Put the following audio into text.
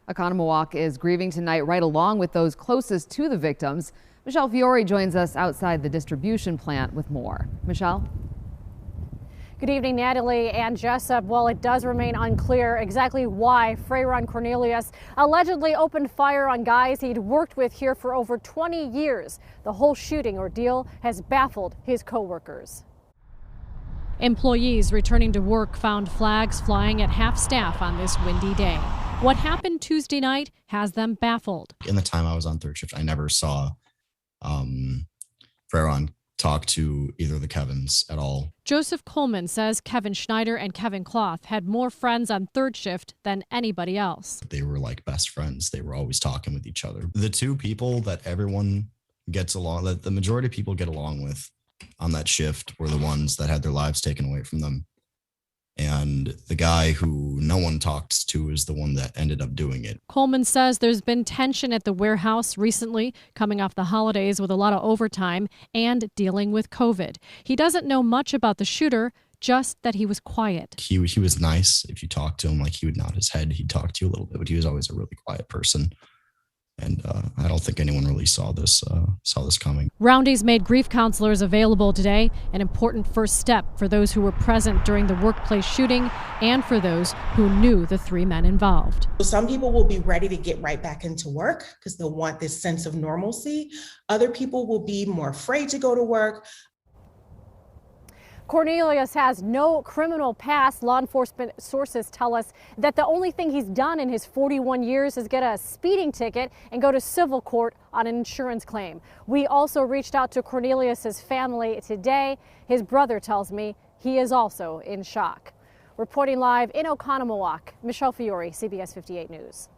Oconomowoc is grieving tonight right along with those closest to the victims. Michelle Fiore joins us outside the distribution plant with more. Michelle? Good evening, Natalie and Jessup. Well, it does remain unclear exactly why Freyron Cornelius allegedly opened fire on guys he'd worked with here for over 20 years. The whole shooting ordeal has baffled his co-workers. Employees returning to work found flags flying at half staff on this windy day. What happened Tuesday night has them baffled. In the time I was on third shift, I never saw Freyron talk to either of the Kevins at all. Joseph Coleman says Kevin Schneider and Kevin Cloth had more friends on third shift than anybody else. They were like best friends. They were always talking with each other. The two people that everyone gets along, that the majority of people get along with on that shift, were the ones that had their lives taken away from them. And the guy who no one talks to is the one that ended up doing it. Coleman says there's been tension at the warehouse recently, coming off the holidays with a lot of overtime and dealing with COVID. He doesn't know much about the shooter, just that he was quiet. He was nice. If you talk to him, like, he would nod his head. He'd talk to you a little bit, but he was always a really quiet person. And I don't think anyone really saw this coming. Roundy's made grief counselors available today, an important first step for those who were present during the workplace shooting and for those who knew the three men involved. Some people will be ready to get right back into work because they'll want this sense of normalcy. Other people will be more afraid to go to work. Cornelius has no criminal past. Law enforcement sources tell us that the only thing he's done in his 41 years is get a speeding ticket and go to civil court on an insurance claim. We also reached out to Cornelius's family today. His brother tells me he is also in shock. Reporting live in Oconomowoc, Michelle Fiore, CBS 58 News.